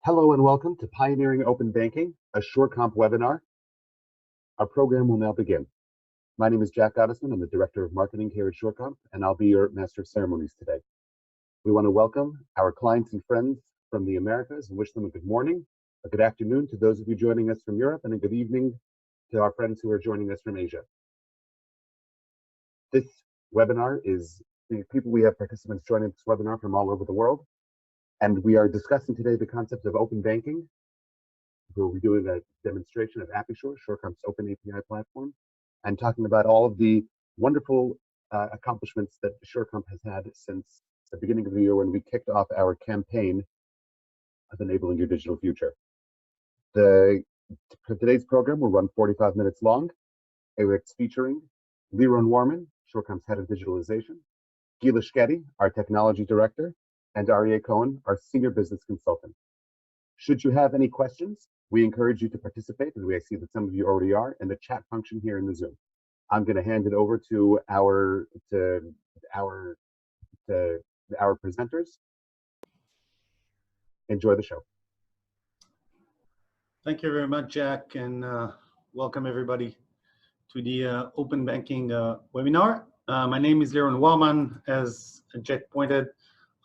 Hello and welcome to Pioneering Open Banking, a Surecomp webinar. Our program will now begin. My name is Jack Gottesman. I'm the Director of Marketing here at Surecomp, and I'll be your Master of Ceremonies today. We want to welcome our clients and friends from the Americas and wish them a good morning, a good afternoon to those of you joining us from Europe, and a good evening to our friends who are joining us from Asia. This webinar is, we have participants joining this webinar from all over the world. And we are discussing today the concept of open banking. We'll be doing a demonstration of APIsure, Surecomp's open API platform, and talking about all of the wonderful accomplishments that Surecomp has had since the beginning of the year when we kicked off our campaign of enabling your digital future. For today's program will run 45 minutes long. It's featuring Lyron Wahrmann, Surecomp's head of digitalization, Gila Shkedy, our technology director, and Aryeh Cohen, our senior business consultant. Should you have any questions, we encourage you to participate, and I see that some of you already are, in the chat function here in the Zoom. I'm going to hand it over to our presenters. Enjoy the show. Thank you very much, Jack, and welcome everybody to the Open Banking webinar. My name is Lyron Wahrmann. As Jack pointed,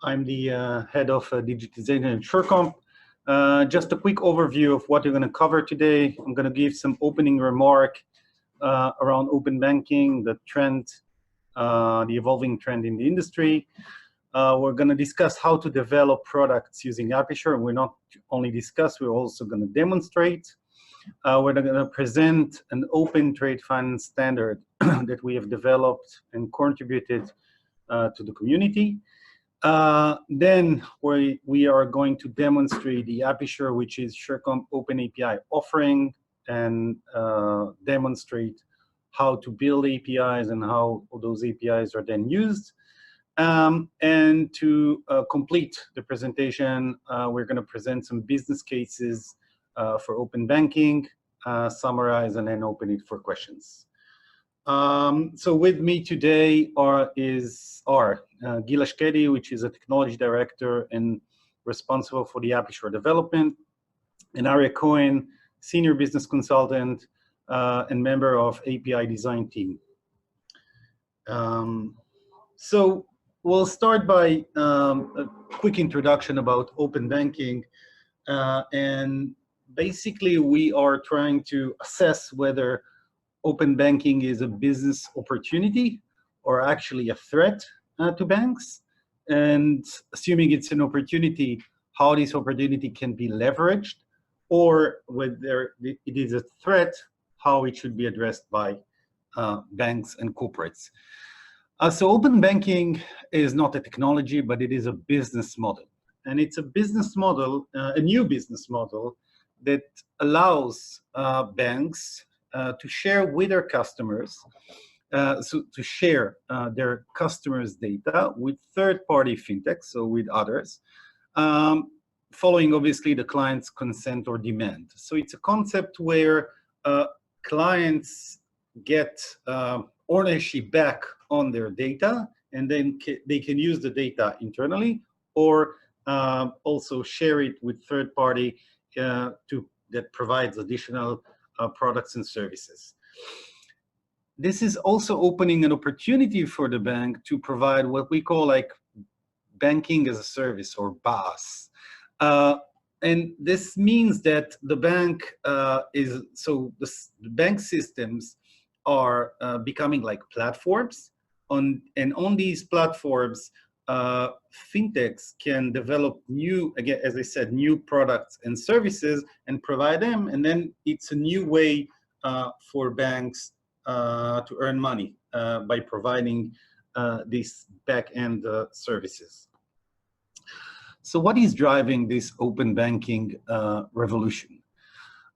I'm the head of digitization at Surecomp. Just a quick overview of what we're going to cover today. I'm going to give some opening remark around open banking, the trend, the evolving trend in the industry. We're going to discuss how to develop products using APIsure. And we're not only discuss, we're also going to demonstrate. We're going to present an open trade finance standard that we have developed and contributed to the community. Then we are going to demonstrate the APIsure, which is Surecomp Open API offering, and demonstrate how to build APIs and how those APIs are then used. And to complete the presentation, we're going to present some business cases for open banking, summarize, and then open it for questions. So with me today are Gila Shkedy, which is a technology director and responsible for the APIsure development, and Aryeh Cohen, senior business consultant and member of API design team. So we'll start by a quick introduction about open banking. And basically, we are trying to assess whether open banking is a business opportunity or actually a threat to banks. And assuming it's an opportunity, how this opportunity can be leveraged, or whether it is a threat, how it should be addressed by banks and corporates. So open banking is not a technology, but it is a business model. And it's a business model, a new business model that allows banks to share with their customers, so to share their customers' data with third-party fintechs, so with others, following obviously the client's consent or demand. So it's a concept where clients get ownership back on their data, and then they can use the data internally, or also share it with third-party that provides additional products and services. This is also opening an opportunity for the bank to provide what we call like banking as a service, or BaaS. And this means that the bank the bank systems are becoming like platforms, and on these platforms, fintechs can develop new, again, as I said, new products and services and provide them, and then it's a new way for banks to earn money by providing these back-end services. So what is driving this open banking revolution?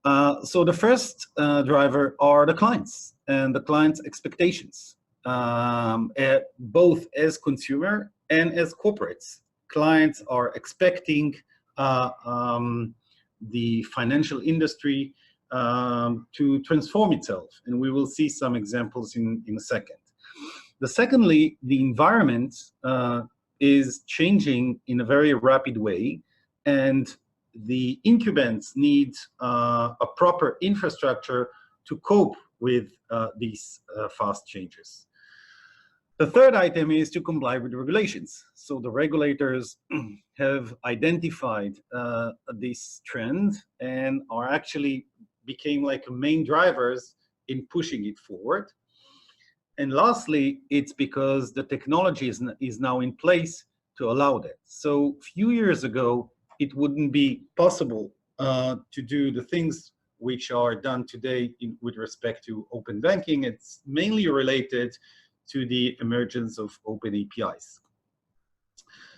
So the first driver are the clients and the clients' expectations, both as consumer and as corporates. Clients are expecting the financial industry to transform itself, and we will see some examples in a second. Secondly, the environment is changing in a very rapid way, and the incumbents need a proper infrastructure to cope with these fast changes. The third item is to comply with regulations. So the regulators have identified this trend and are actually became like main drivers in pushing it forward. And lastly, it's because the technology is now in place to allow that. So a few years ago, it wouldn't be possible to do the things which are done today with respect to open banking. It's mainly related to the emergence of open APIs.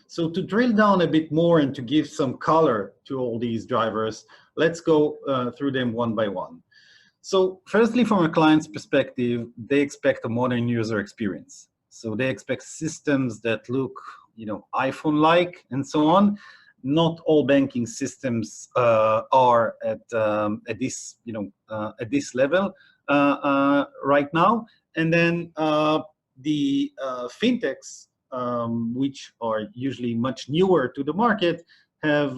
So to drill down a bit more and to give some color to all these drivers, let's go through them one by one. So firstly, from a client's perspective, they expect a modern user experience. So they expect systems that look, iPhone-like and so on. Not all banking systems are at this, at this level right now. And then the fintechs, which are usually much newer to the market, have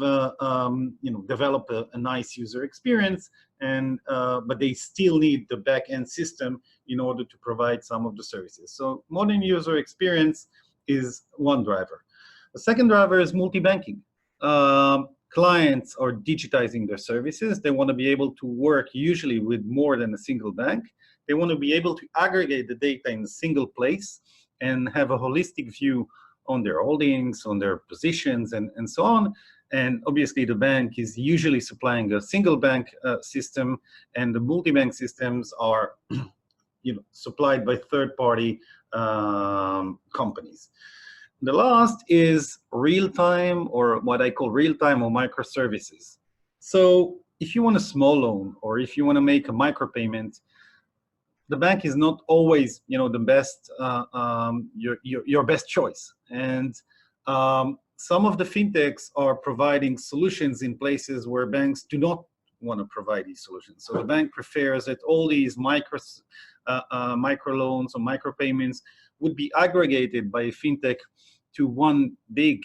developed a nice user experience, and but they still need the back-end system in order to provide some of the services. So modern user experience is one driver. The second driver is multi-banking. Clients are digitizing their services. They want to be able to work usually with more than a single bank. They want to be able to aggregate the data in a single place and have a holistic view on their holdings, on their positions, and so on. And obviously, the bank is usually supplying a single bank system, and the multi-bank systems are supplied by third-party companies. The last is real-time, or what I call real-time or microservices. So if you want a small loan, or if you want to make a micropayment, the bank is not always, the best, your best choice. And some of the fintechs are providing solutions in places where banks do not want to provide these solutions. So the bank prefers that all these micro loans or micropayments would be aggregated by a fintech to one big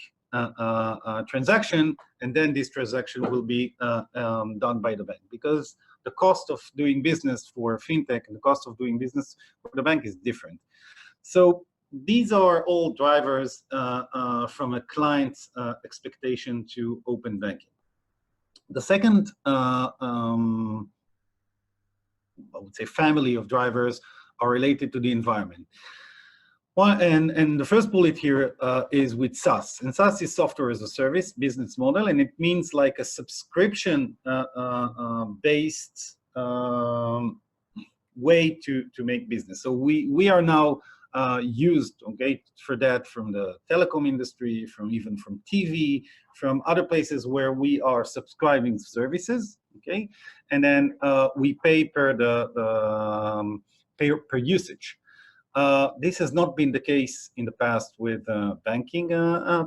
transaction, and then this transaction will be done by the bank, because the cost of doing business for fintech and the cost of doing business for the bank is different. So these are all drivers from a client's expectation to open banking. The second, I would say, family of drivers are related to the environment. Well, and the first bullet here is with SaaS. And SaaS is software as a service business model, and it means like a subscription based way to make business. So we are now used, for that from the telecom industry, even from TV, from other places where we are subscribing services, and then we pay per per usage. This has not been the case in the past with banking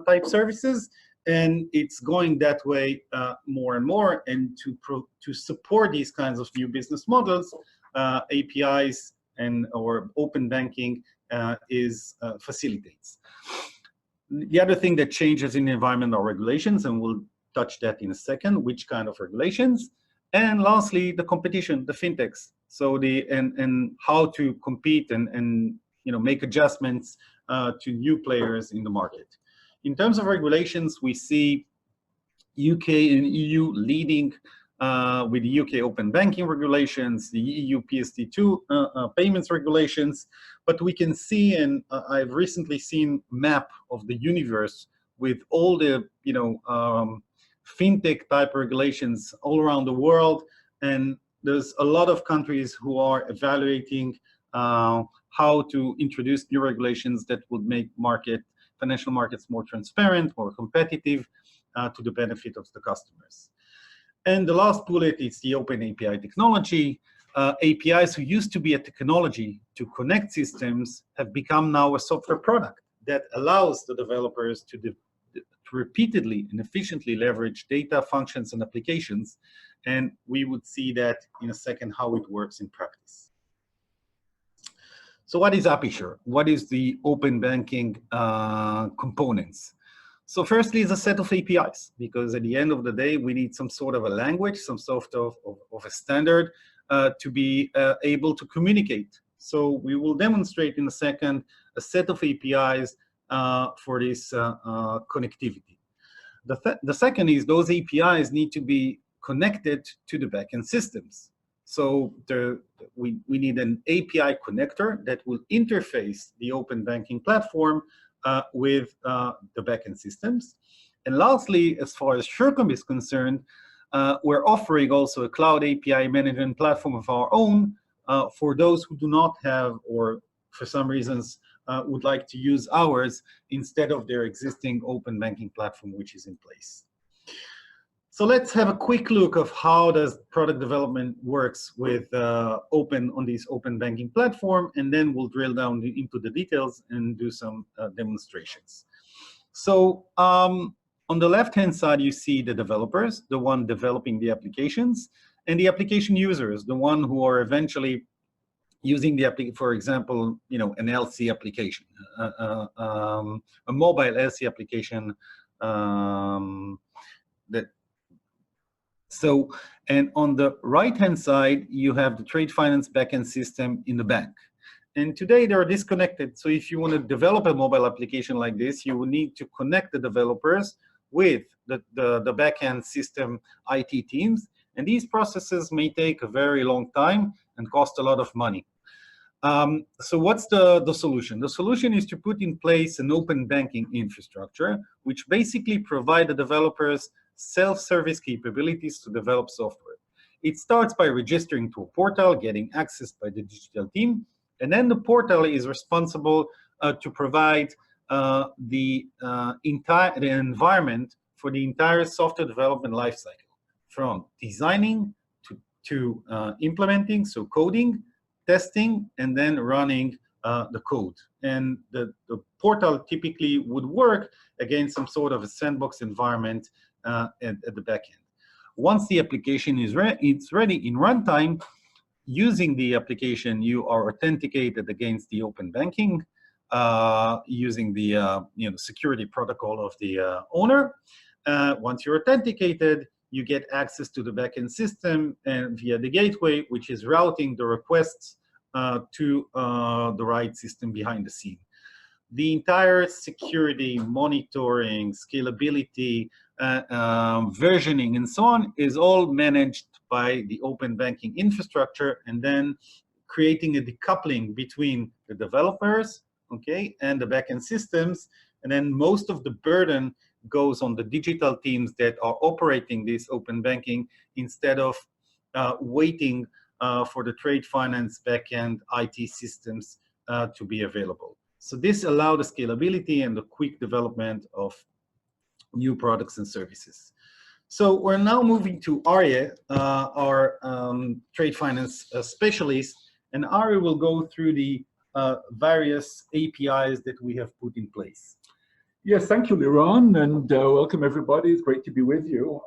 type services, and it's going that way more and more. And to support these kinds of new business models, APIs or open banking facilitates. The other thing that changes in the environment are regulations, and we'll touch that in a second, which kind of regulations. And lastly, the competition, the fintechs. So and how to compete and make adjustments to new players in the market. In terms of regulations, we see UK and EU leading with the UK open banking regulations, the EU PSD2 payments regulations. But we can see, and I've recently seen a map of the universe with all the fintech type regulations all around the world, and there's a lot of countries who are evaluating how to introduce new regulations that would make financial markets more transparent, more competitive, to the benefit of the customers. And the last bullet is the open API technology. APIs, who used to be a technology to connect systems, have become now a software product that allows the developers to repeatedly and efficiently leverage data, functions, and applications. And we would see that in a second, how it works in practice. So what is APIsure? What is the open banking components? So firstly is a set of APIs, because at the end of the day, we need some sort of a language, some sort of a standard to be able to communicate. So we will demonstrate in a second a set of APIs for this connectivity. The second is those APIs need to be connected to the backend systems. So we need an API connector that will interface the open banking platform with the backend systems. And lastly, as far as Surecomp is concerned, we're offering also a cloud API management platform of our own for those who do not have, or for some reasons, would like to use ours instead of their existing open banking platform, which is in place. So let's have a quick look of how does product development works with on this open banking platform, and then we'll drill down into the details and do some demonstrations. So on the left-hand side, you see the developers, the one developing the applications, and the application users, the one who are eventually using the application, for example, an LC application, a mobile LC application. And on the right-hand side, you have the trade finance backend system in the bank. And today they are disconnected. So if you want to develop a mobile application like this, you will need to connect the developers with the backend system IT teams. And these processes may take a very long time and cost a lot of money. So what's the solution? The solution is to put in place an open banking infrastructure, which basically provide the developers self-service capabilities to develop software. It starts by registering to a portal, getting access by the digital team, and then the portal is responsible to provide the environment for the entire software development lifecycle, from designing to implementing, so coding, testing, and then running the code. And the portal typically would work against some sort of a sandbox environment at the back end. Once the application is ready in runtime, using the application, you are authenticated against the open banking using the security protocol of the owner. Once you're authenticated, you get access to the backend system and via the gateway, which is routing the requests to the right system behind the scene. The entire security, monitoring, scalability, versioning, and so on is all managed by the open banking infrastructure, and then creating a decoupling between the developers, okay, and the backend systems. And then most of the burden goes on the digital teams that are operating this open banking instead of waiting for the trade finance backend IT systems to be available. So this allows the scalability and the quick development of new products and services. So we're now moving to Aryeh, our trade finance specialist, and Aryeh will go through the various APIs that we have put in place. Yes, thank you, Lyron, and welcome everybody. It's great to be with you.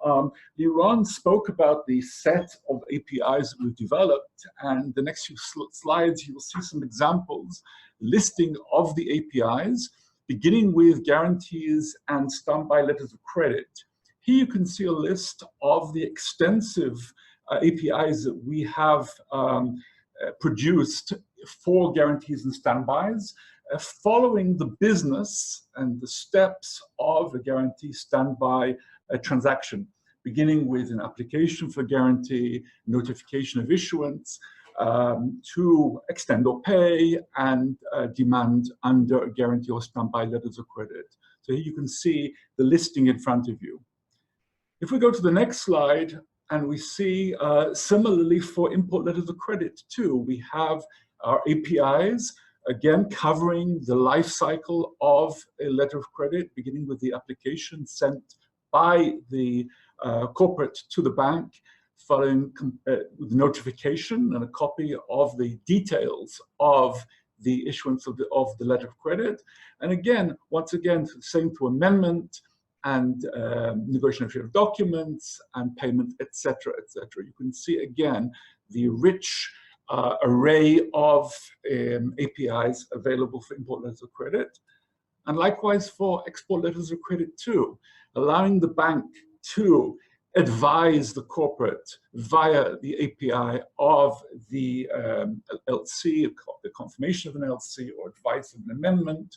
Lyron spoke about the set of APIs that we've developed, and the next few slides you will see some examples listing of the APIs, beginning with guarantees and standby letters of credit. Here you can see a list of the extensive APIs that we have produced for guarantees and standbys, following the business and the steps of a guarantee standby transaction, beginning with an application for guarantee, notification of issuance, to extend or pay, and demand under a guarantee or standby letters of credit. So here you can see the listing in front of you. If we go to the next slide, and we see similarly for import letters of credit too, we have our APIs, again, covering the life cycle of a letter of credit, beginning with the application sent by the corporate to the bank, following with notification and a copy of the details of the issuance of the letter of credit. And again, once again, same to amendment and negotiation of documents and payment, etc., etc. You can see again the rich array of APIs available for import letters of credit. and likewise for export letters of credit too, allowing the bank to advise the corporate via the API of the LC, the confirmation of an LC, or advice of an amendment.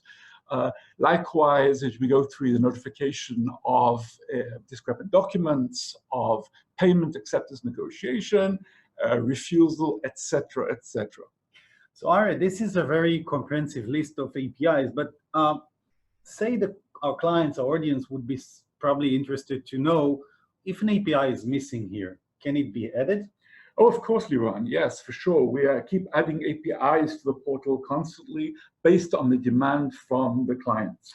Likewise, as we go through the notification of discrepant documents, of payment acceptance negotiation, refusal, etc., etc. So Aryeh, this is a very comprehensive list of APIs, but say that our clients, our audience would be probably interested to know if an API is missing here, can it be added? Oh, of course, Lyron. Yes, for sure. We keep adding APIs to the portal constantly based on the demand from the clients.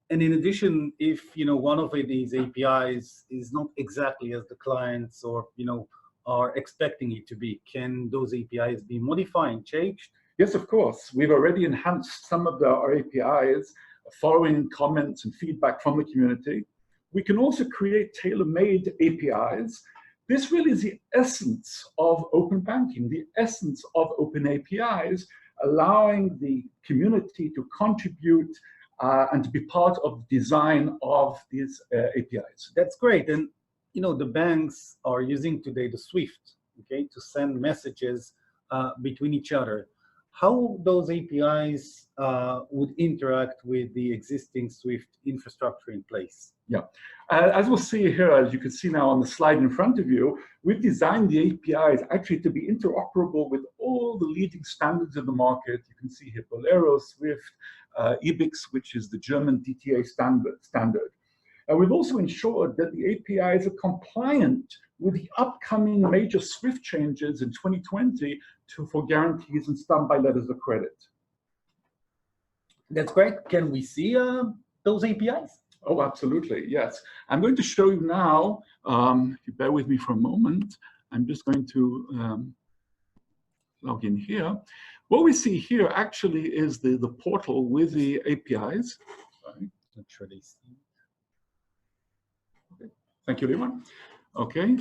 And in addition, if one of these APIs is not exactly as the clients or are expecting it to be, can those APIs be modified, changed? Yes, of course. We've already enhanced some of our APIs following comments and feedback from the community. We can also create tailor-made APIs. This really is the essence of open banking, the essence of open APIs, allowing the community to contribute and to be part of the design of these APIs. That's great. And the banks are using today the SWIFT, okay, to send messages between each other. How those APIs would interact with the existing SWIFT infrastructure in place? Yeah, as we'll see here, as you can see now on the slide in front of you, we've designed the APIs actually to be interoperable with all the leading standards of the market. You can see here Bolero, SWIFT, EBIX, which is the German DTA standard. We've also ensured that the APIs are compliant with the upcoming major SWIFT changes in 2020 for guarantees and standby letters of credit. That's great. Can we see those APIs? Oh, absolutely, yes. I'm going to show you now, if you bear with me for a moment, I'm just going to log in here. What we see here actually is the portal with the APIs. Sorry. Not sure they see. Okay. Thank you, Lyron. Okay.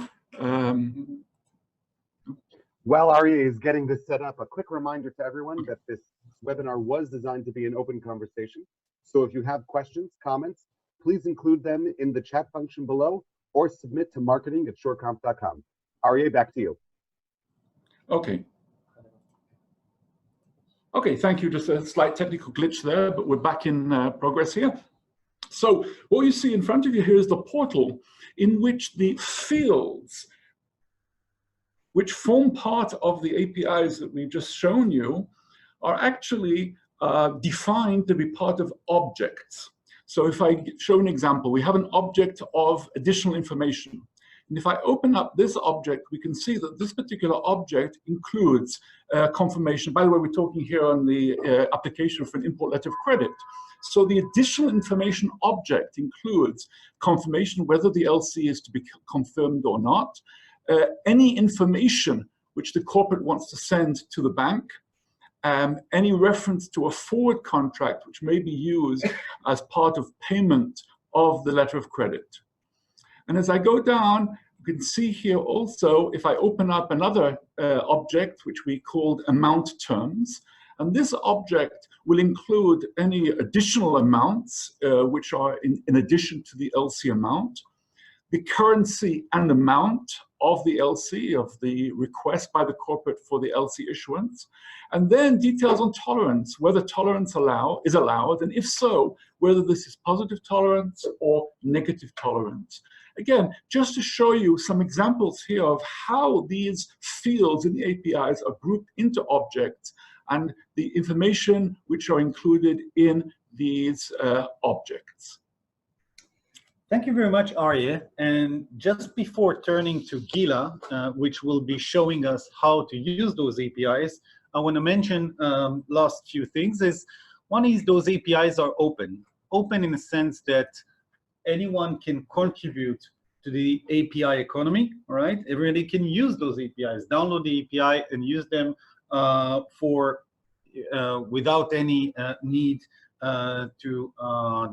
While Aryeh is getting this set up, a quick reminder to everyone that this webinar was designed to be an open conversation. So if you have questions, comments, please include them in the chat function below or submit to marketing@surecomp.com. Aryeh, back to you. Okay. Okay, thank you. Just a slight technical glitch there, but we're back in progress here. So what you see in front of you here is the portal in which the fields which form part of the APIs that we've just shown you are actually defined to be part of objects. So if I show an example, we have an object of additional information. And if I open up this object, we can see that this particular object includes confirmation. By the way, we're talking here on the application for an import letter of credit. So the additional information object includes confirmation whether the LC is to be confirmed or not, any information which the corporate wants to send to the bank, any reference to a forward contract which may be used as part of payment of the letter of credit. And as I go down, you can see here also, if I open up another object, which we called amount terms, and this object will include any additional amounts which are in addition to the LC amount, the currency and amount of the LC, of the request by the corporate for the LC issuance, and then details on tolerance, whether tolerance is allowed, and if so, whether this is positive tolerance or negative tolerance. Again, just to show you some examples here of how these fields in the APIs are grouped into objects and the information which are included in these objects. Thank you very much, Aryeh. And just before turning to Gila, which will be showing us how to use those APIs, I want to mention last few things. One is those APIs are open. Open in the sense that anyone can contribute to the API economy, all right? Everybody can use those APIs, download the API and use them without any need to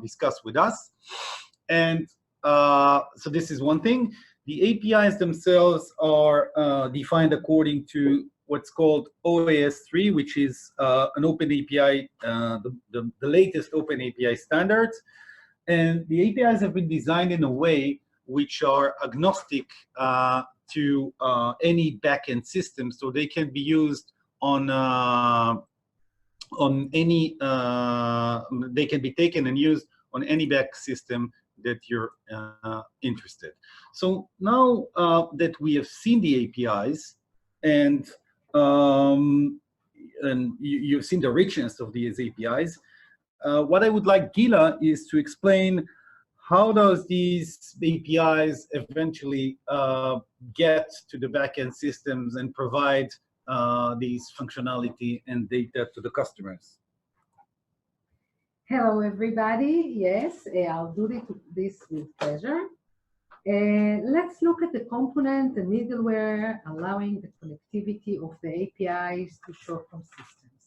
discuss with us. And so this is one thing. The APIs themselves are defined according to what's called OAS3, which is an open API, the latest open API standards. And the APIs have been designed in a way which are agnostic to any backend system, so they can be used on any, they can be taken and used on any back system that you're interested. So now that we have seen the APIs and you've seen the richness of these APIs, what I would like Gila is to explain how does these APIs eventually get to the backend systems and provide these functionality and data to the customers. Hello, everybody. Yes, I'll do this with pleasure. Let's look at the component and middleware allowing the connectivity of the APIs to Surecomp systems.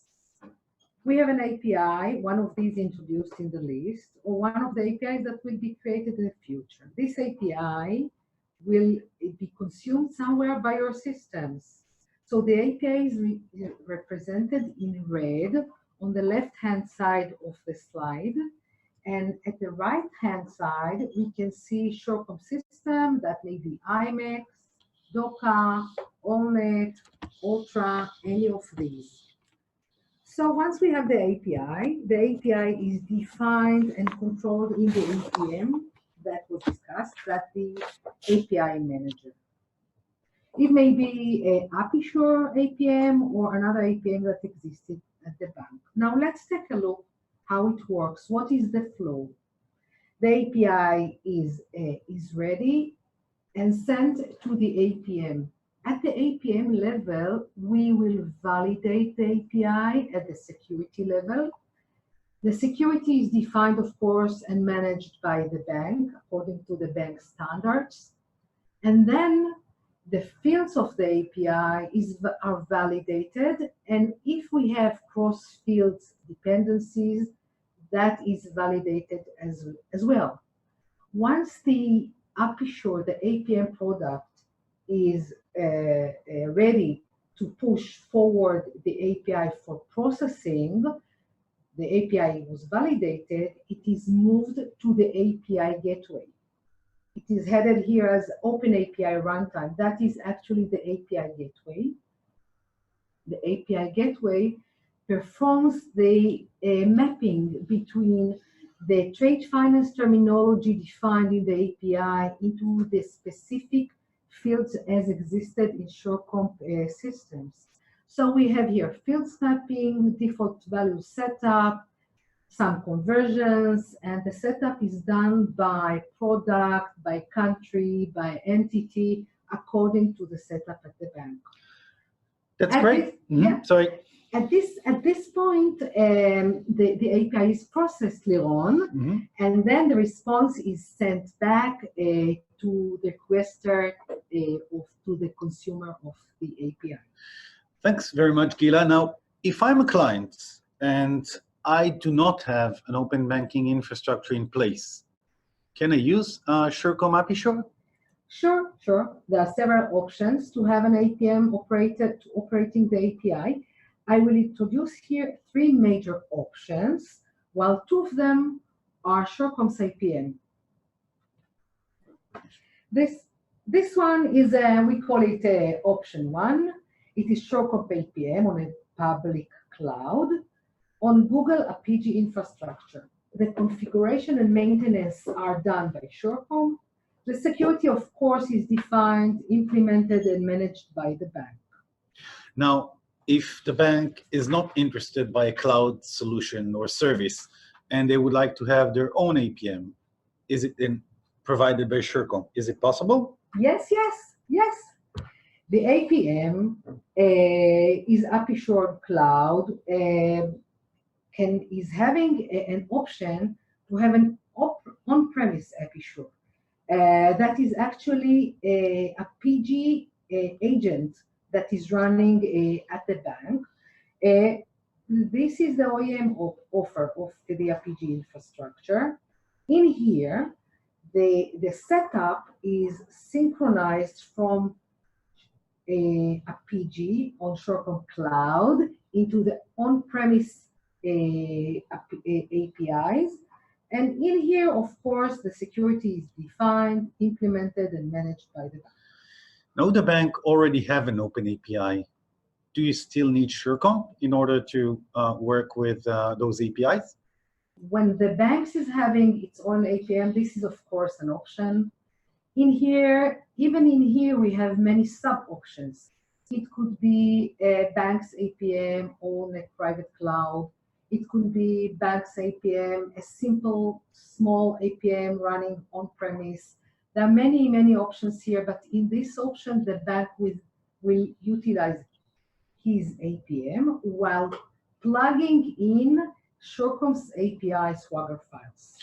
We have an API, one of these introduced in the list, or one of the APIs that will be created in the future. This API will be consumed somewhere by your systems. So the API is represented in red on the left-hand side of the slide. And at the right-hand side, we can see Surecomp system that may be IMAX, Docker, Allnet, Ultra, any of these. So once we have the API is defined and controlled in the APM that was discussed, that's the API manager. It may be an APIsure APM or another APM that existed at the bank. Now let's take a look how it works. What is the flow? The API is ready and sent to the APM. At the APM level, we will validate the API at the security level. The security is defined, of course, and managed by the bank according to the bank standards. And then the fields of the API are validated. And if we have cross-fields dependencies, that is validated as well. Once the APIsure, the APM product, is ready to push forward the API for processing, the API was validated, it is moved to the API gateway. It is headed here as Open API Runtime. That is actually the API gateway. The API gateway performs the mapping between the trade finance terminology defined in the API into the specific fields as existed in Surecomp systems. So we have here fields mapping, default value setup, some conversions, and the setup is done by product, by country, by entity, according to the setup at the bank. That's great. Yeah. Sorry. At this point, the API is processed, Lyron, and then the response is sent back to the requester, to the consumer of the API. Thanks very much, Gila. Now, if I'm a client and I do not have an open banking infrastructure in place, can I use Surecomp APIsure? Sure. There are several options to have an APM operating the API. I will introduce here 3 major options, while 2 of them are Surecomp's APM. This one is, we call it option 1. It is Surecomp APM on a public cloud on Google APIsure infrastructure. The configuration and maintenance are done by Surecomp. The security, of course, is defined, implemented, and managed by the bank. Now, if the bank is not interested by a cloud solution or service, and they would like to have their own APM, is it then provided by Surecomp? Is it possible? Yes. The APM is APIsure Cloud, is having an option to have an on-premise APIsure. That is actually a PG agent that is running at the bank. This is the OEM offer of the APIsure infrastructure. In here, the setup is synchronized from a PG on Surecomp Cloud into the on-premise APIs. And in here, of course, the security is defined, implemented, and managed by the bank. Now the bank already have an open API. Do you still need Surecomp in order to work with those APIs? When the bank is having its own APM, this is, of course, an option. In here, even in here, we have many sub-options. It could be a bank's APM on a private cloud. It could be bank's APM, a simple, small APM running on-premise. There are many, many options here, but in this option, the bank will utilize his APM while plugging in Surecomp's API Swagger files.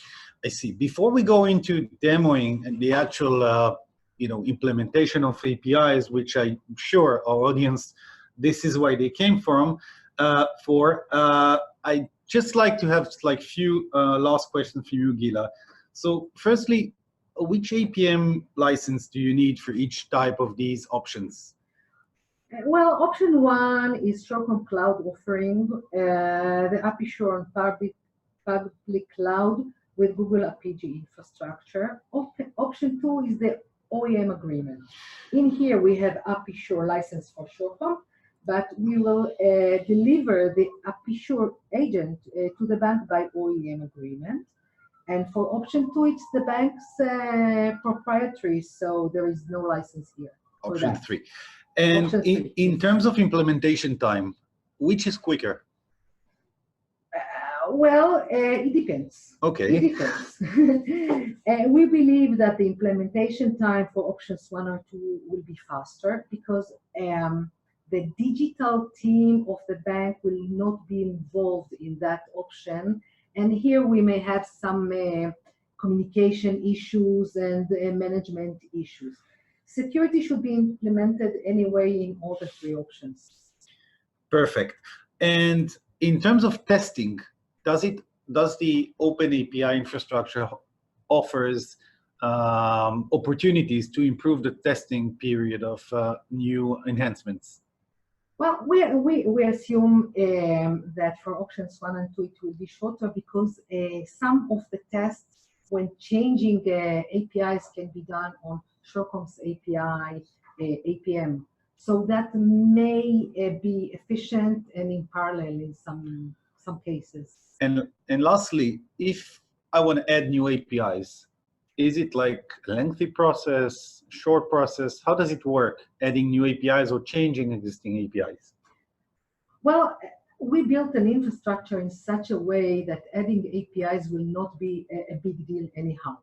I see. Before we go into demoing and the actual implementation of APIs, which I'm sure our audience, this is why they came from, I just like to have like few last questions for you, Gila. So firstly, which APM license do you need for each type of these options? Well, option one is Surecomp Cloud offering, the APIsure on public cloud with Google APG infrastructure. Option two is the OEM agreement. In here, we have APIsure license for Surecomp, but we will deliver the APIsure agent to the bank by OEM agreement. And for option two, it's the bank's proprietary, so there is no license here. Option three. And in terms of implementation time, which is quicker? Well, it depends. Okay. It depends. We believe that the implementation time for options 1 or 2 will be faster because the digital team of the bank will not be involved in that option. And here we may have some communication issues and management issues. Security should be implemented anyway in all the 3 options. Perfect. And in terms of testing, does the open API infrastructure offers opportunities to improve the testing period of new enhancements? Well, we assume that for options 1 and 2 it will be shorter because some of the tests when changing APIs can be done on Surecomp's API APM. So that may be efficient and in parallel in some cases. And lastly, if I want to add new APIs, is it like a lengthy process, short process? How does it work, adding new APIs or changing existing APIs? Well, we built an infrastructure in such a way that adding APIs will not be a big deal anyhow.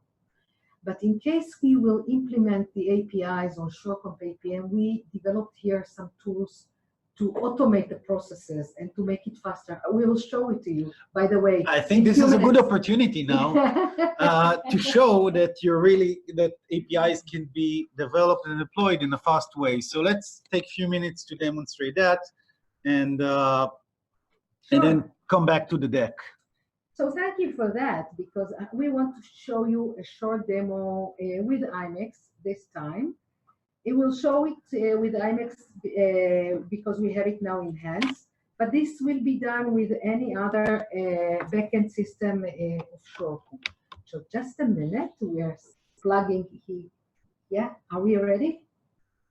But in case we will implement the APIs on Surecomp APM, we developed here some tools to automate the processes and to make it faster. We will show it to you, by the way. I think this is a good opportunity now to show that that APIs can be developed and deployed in a fast way. So let's take a few minutes to demonstrate that and then come back to the deck. So thank you for that, because we want to show you a short demo with IMEX this time. It will show it with IMEX because we have it now in hands, but this will be done with any other backend system of Surecomp. So just a minute, we are plugging here. Yeah, are we ready?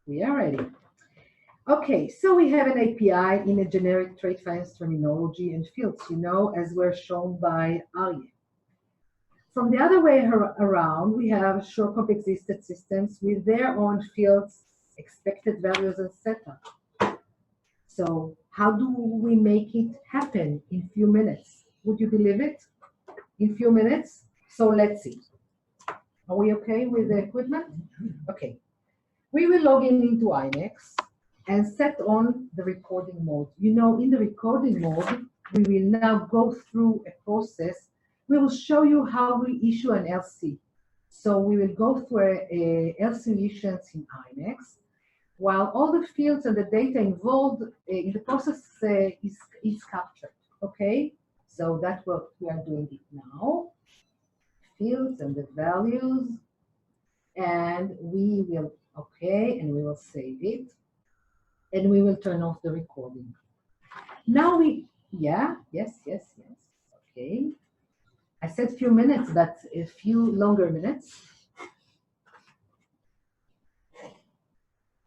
We are ready. Okay, so we have an API in a generic trade finance terminology and fields, as were shown by Aryeh. From the other way around, we have Surecomp existed systems with their own fields, expected values, and setup. So how do we make it happen in few minutes? Would you believe it? In few minutes? So let's see. Are we okay with the equipment? Okay. We will log into IMEX and set on the recording mode. In the recording mode, we will now go through a process. We will show you how we issue an LC. So we will go through a LC issuance in IMEX, while all the fields and the data involved in the process is captured, okay? So that's what we are doing it now. Fields and the values, and we will, okay, and we will save it. And we will turn off the recording. Now yes. Okay. I said few minutes, but a few longer minutes.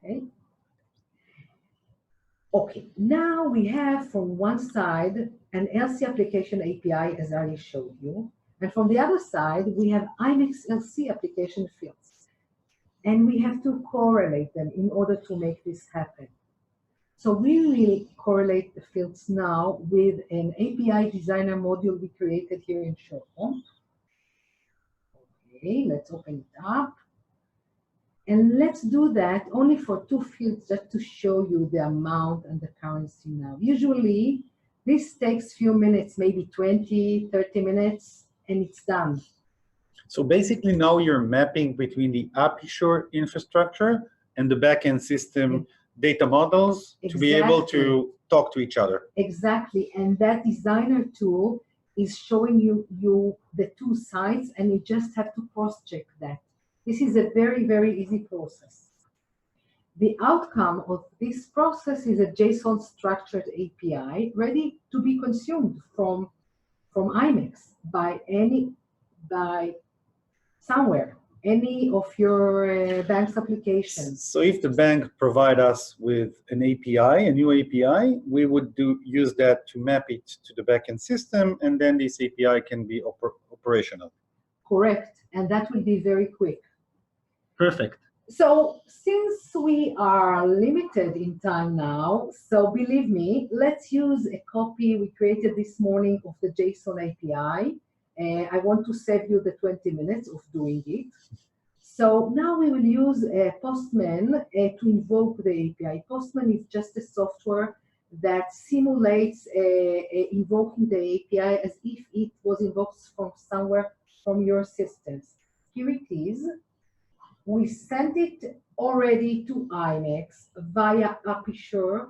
Okay. Okay, now we have from one side an LC application API, as Aryeh showed you, and from the other side, we have IMEX LC application fields. And we have to correlate them in order to make this happen. So we will correlate the fields now with an API designer module we created here in Surecomp. Okay, let's open it up. And let's do that only for two fields just to show you the amount and the currency now. Usually, this takes few minutes, maybe 20, 30 minutes, and it's done. So basically now you're mapping between the APIsure infrastructure and the backend system data models to be able to talk to each other. Exactly, and that designer tool is showing you the two sides, and you just have to cross-check that. This is a very, very easy process. The outcome of this process is a JSON structured API ready to be consumed from IMEX by somewhere, any of your bank's applications. So if the bank provide us with an API, a new API, we would use that to map it to the backend system, and then this API can be operational. Correct, and that will be very quick. Perfect. So since we are limited in time now, so believe me, let's use a copy we created this morning of the JSON API. I want to save you the 20 minutes of doing it. So now we will use Postman to invoke the API. Postman is just a software that simulates invoking the API as if it was invoked from somewhere from your systems. Here it is. We sent it already to IMEX via APIsure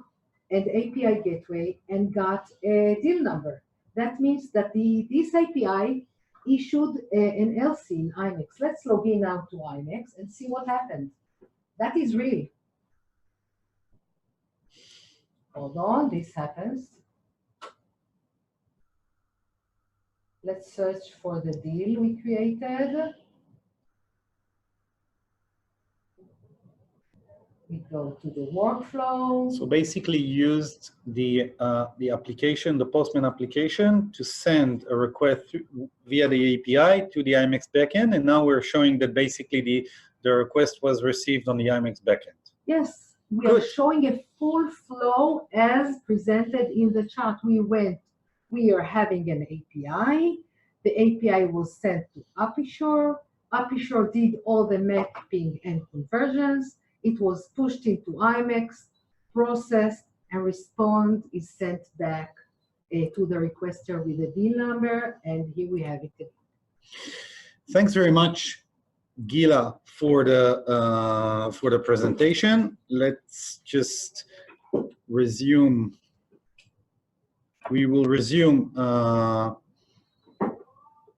and API gateway and got a deal number. That means that this API issued an LC in IMEX. Let's log in now to IMEX and see what happened. That is real. Hold on, this happens. Let's search for the deal we created. We go to the workflow. So basically used the application, the Postman application, to send a request via the API to the IMEX backend, and now we're showing that basically the request was received on the IMEX backend. Yes, we are showing a full flow as presented in the chart. We are having an API. The API was sent to APIsure. APIsure did all the mapping and conversions. It was pushed into IMEX, processed, and response is sent back to the requester with a deal number, and here we have it. Thanks very much, Gila, for the presentation. Let's just resume. We will resume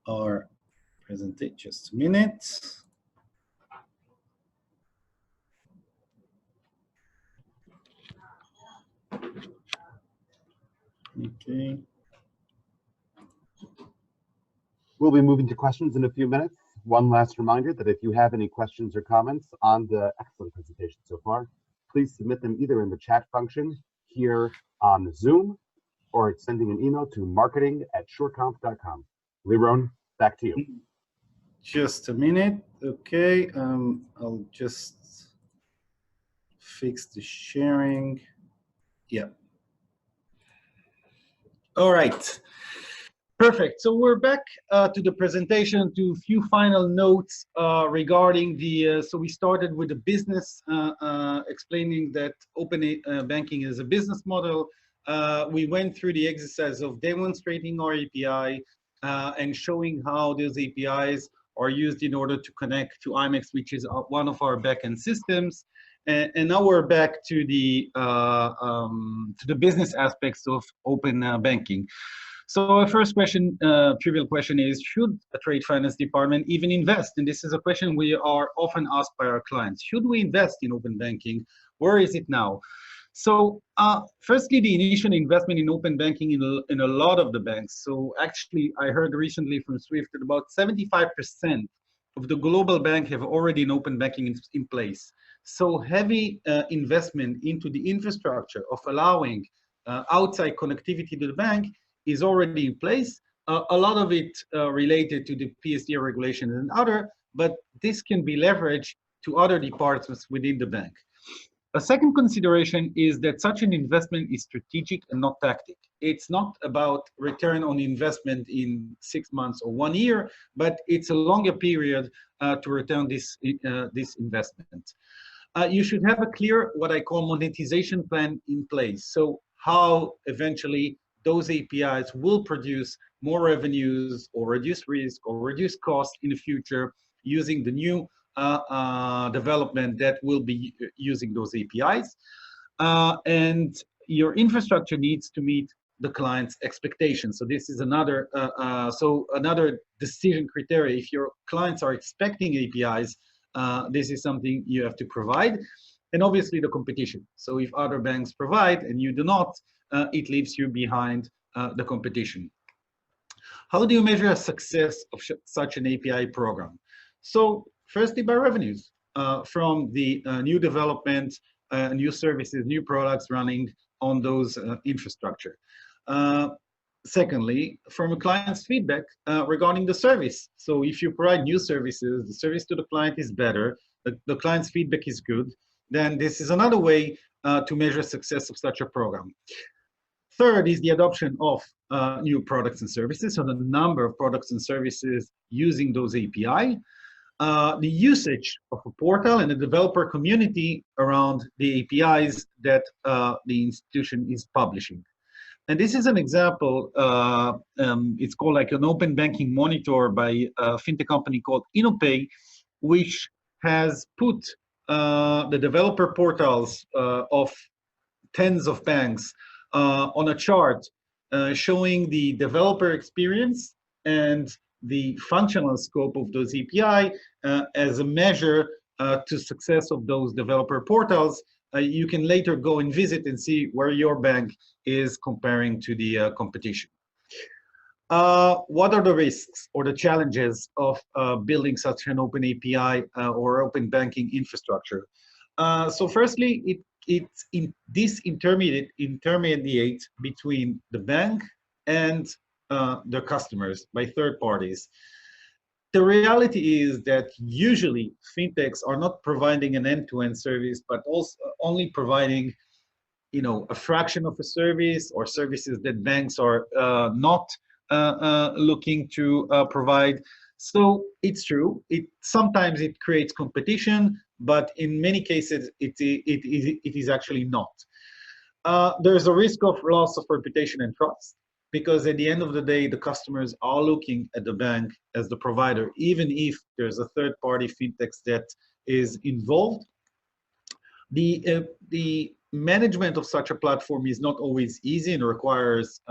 our presentation. Just a minute. Okay. We'll be moving to questions in a few minutes. One last reminder that if you have any questions or comments on the excellent presentation so far, please submit them either in the chat function here on Zoom or sending an email to marketing@surecomp.com. Lyron, back to you. Just a minute. Okay, I'll just fix the sharing. Yeah. All right. Perfect. So we're back to the presentation, to a few final notes regarding the, so we started with the business, explaining that open banking is a business model. We went through the exercise of demonstrating our API and showing how those APIs are used in order to connect to IMEX, which is one of our backend systems. And now we're back to the business aspects of open banking. So our first question, trivial question is, should a trade finance department even invest? And this is a question we are often asked by our clients. Should we invest in open banking? Where is it now? So firstly, the initial investment in open banking in a lot of the banks. So actually, I heard recently from Swift that about 75% of the global bank have already an open banking in place. So heavy investment into the infrastructure of allowing outside connectivity to the bank is already in place. A lot of it related to the PSD regulation and other, but this can be leveraged to other departments within the bank. A second consideration is that such an investment is strategic and not tactic. It's not about return on investment in 6 months or 1 year, but it's a longer period to return this investment. You should have a clear, what I call monetization plan in place. So how eventually those APIs will produce more revenues or reduce risk or reduce cost in the future using the new development that will be using those APIs. And your infrastructure needs to meet the client's expectations. So this is another another decision criteria. If your clients are expecting APIs, this is something you have to provide. And obviously the competition. So if other banks provide and you do not, it leaves you behind the competition. How do you measure a success of such an API program? So firstly, by revenues from the new development, new services, new products running on those infrastructure. Secondly, from a client's feedback regarding the service. So if you provide new services, the service to the client is better, the client's feedback is good, then this is another way to measure success of such a program. Third is the adoption of new products and services, so the number of products and services using those API, the usage of a portal and the developer community around the APIs that the institution is publishing. And this is an example, it's called like an open banking monitor by a fintech company called InnoPay, which has put the developer portals of tens of banks on a chart showing the developer experience and the functional scope of those API as a measure to success of those developer portals. You can later go and visit and see where your bank is comparing to the competition. What are the risks or the challenges of building such an open API or open banking infrastructure? So firstly, this intermediate between the bank and their customers by third parties. The reality is that usually fintechs are not providing an end-to-end service, but also only providing, a fraction of a service or services that banks are not looking to provide. So it's true. Sometimes it creates competition, but in many cases it is actually not. There's a risk of loss of reputation and trust, because at the end of the day, the customers are looking at the bank as the provider, even if there's a third-party fintech that is involved. The management of such a platform is not always easy and requires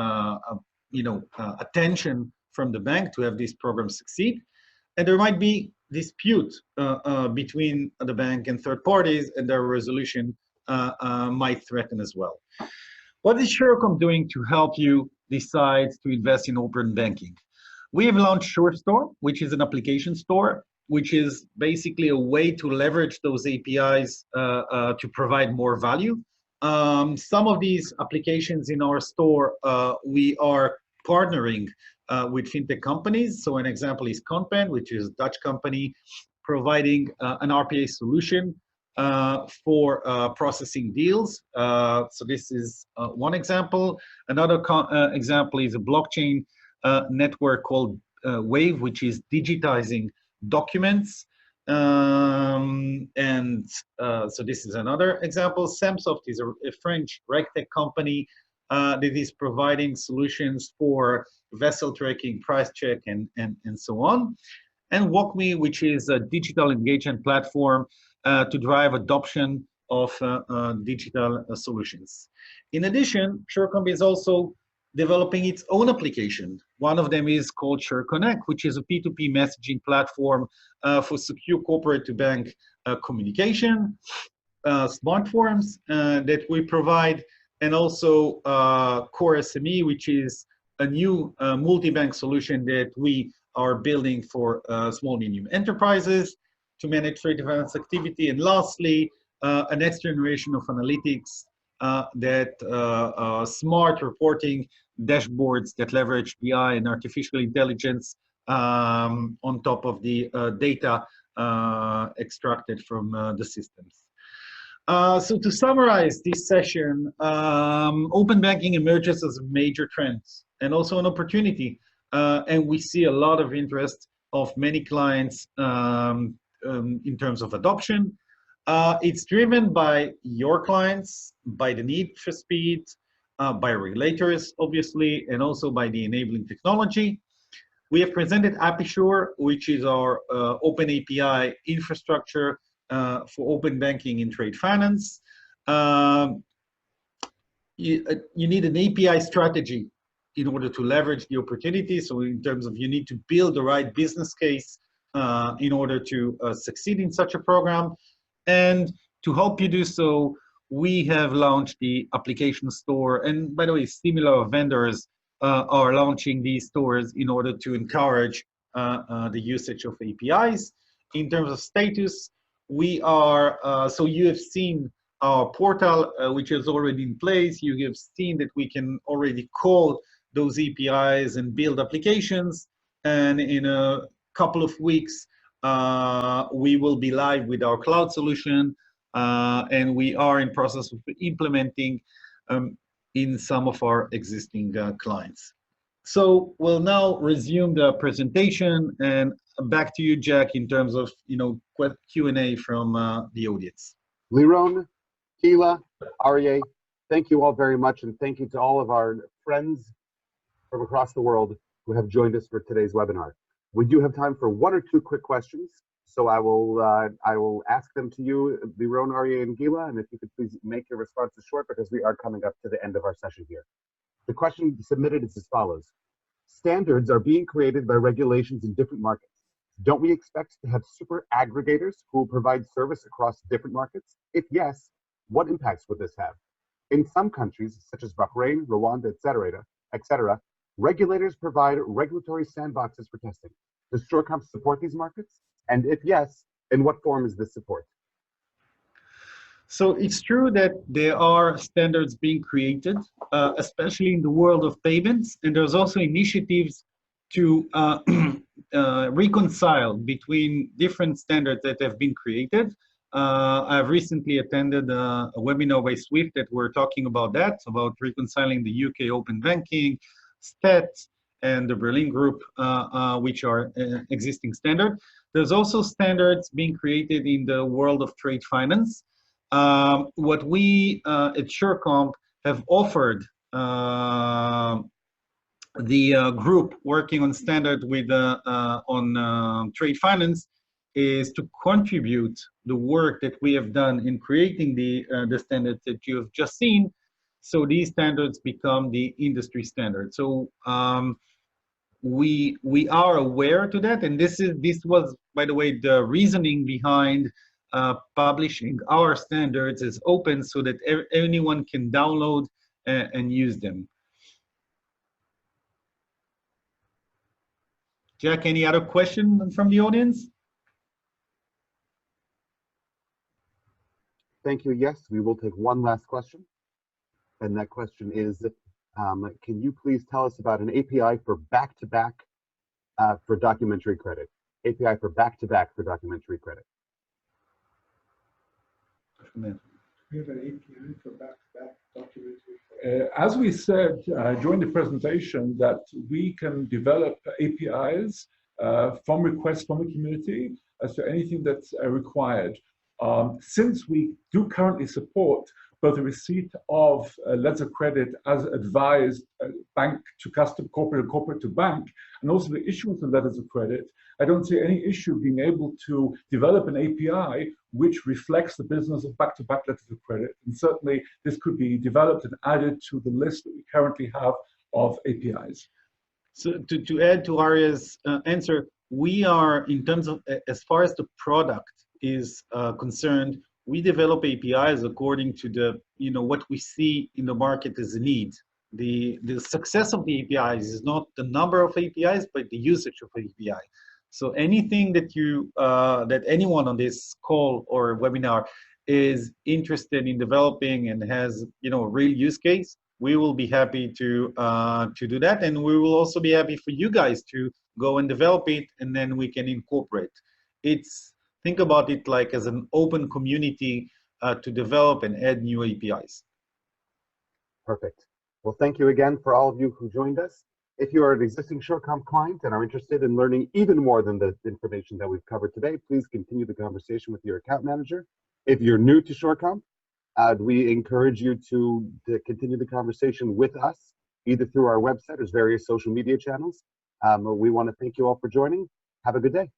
attention from the bank to have these programs succeed. And there might be dispute between the bank and third parties, and their resolution might threaten as well. What is Surecomp doing to help you decide to invest in open banking? We have launched SureStore, which is an application store, which is basically a way to leverage those APIs to provide more value. Some of these applications in our store, we are partnering with fintech companies. So an example is Cohen, which is a Dutch company providing an RPA solution for processing deals. So this is one example. Another example is a blockchain network called Wave, which is digitizing documents. So this is another example. Samsoft is a French RegTech company that is providing solutions for vessel tracking, price check, and so on. And WalkMe, which is a digital engagement platform to drive adoption of digital solutions. In addition, Surecomp is also developing its own application. One of them is called SureConnect, which is a P2P messaging platform for secure corporate to bank communication. smart forms that we provide, and also Core SME, which is a new multi-bank solution that we are building for small medium enterprises to manage trade finance activity. And lastly, a next generation of analytics that smart reporting dashboards that leverage BI and artificial intelligence on top of the data extracted from the systems. So to summarize this session, open banking emerges as a major trend and also an opportunity. And we see a lot of interest of many clients in terms of adoption. It's driven by your clients, by the need for speed, by regulators, obviously, and also by the enabling technology. We have presented APIsure, which is our open API infrastructure for open banking in trade finance. You need an API strategy in order to leverage the opportunity. So in terms of you need to build the right business case in order to succeed in such a program. And to help you do so, we have launched the application store. And by the way, similar vendors are launching these stores in order to encourage the usage of APIs. In terms of status, we are, so you have seen our portal, which is already in place. You have seen that we can already call those APIs and build applications. And in a couple of weeks, we will be live with our cloud solution. And we are in process of implementing in some of our existing clients. So we'll now resume the presentation, and back to you, Jack, in terms of Q&A from the audience. Lyron, Gila, Aryeh, thank you all very much, and thank you to all of our friends from across the world who have joined us for today's webinar. We do have time for one or two quick questions, so I will ask them to you, Lyron, Aryeh, and Gila, and if you could please make your responses short because we are coming up to the end of our session here. The question submitted is as follows. Standards are being created by regulations in different markets. Don't we expect to have super aggregators who will provide service across different markets? If yes, what impacts would this have? In some countries, such as Bahrain, Rwanda, etc., regulators provide regulatory sandboxes for testing. Does Surecomp support these markets? And if yes, in what form is this support? So it's true that there are standards being created, especially in the world of payments, and there's also initiatives to reconcile between different standards that have been created. I've recently attended a webinar by Swift that we're talking about that, about reconciling the UK open banking, STET, and the Berlin Group, which are existing standard. There's also standards being created in the world of trade finance. What we at Surecomp have offered the group working on standard with on trade finance is to contribute the work that we have done in creating the standards that you have just seen, so these standards become the industry standard. So we are aware to that, and this was, by the way, the reasoning behind publishing our standards as open so that anyone can download and use them. Jack, any other question from the audience? Thank you. Yes, we will take one last question. And that question is, can you please tell us about an API for back-to-back for documentary credit? API for back-to-back for documentary credit. We have an API for back-to-back documentary. As we said during the presentation, that we can develop APIs from requests from the community as to anything that's required. Since we do currently support both the receipt of letters of credit as advised, bank to customer, corporate and corporate to bank, and also the issuance of letters of credit, I don't see any issue being able to develop an API which reflects the business of back-to-back letters of credit. And certainly this could be developed and added to the list that we currently have of APIs. So to add to Aryeh's answer, we are, in terms of, as far as the product is concerned, we develop APIs according to the, what we see in the market as a need. The success of the APIs is not the number of APIs, but the usage of API. So anything that that anyone on this call or webinar is interested in developing and has, a real use case, we will be happy to do that, and we will also be happy for you guys to go and develop it, and then we can incorporate. Think about it like as an open community to develop and add new APIs. Perfect. Well, thank you again for all of you who joined us. If you are an existing Surecomp client and are interested in learning even more than the information that we've covered today, please continue the conversation with your account manager. If you're new to Surecomp, we encourage you to continue the conversation with us, either through our website or various social media channels. We want to thank you all for joining. Have a good day.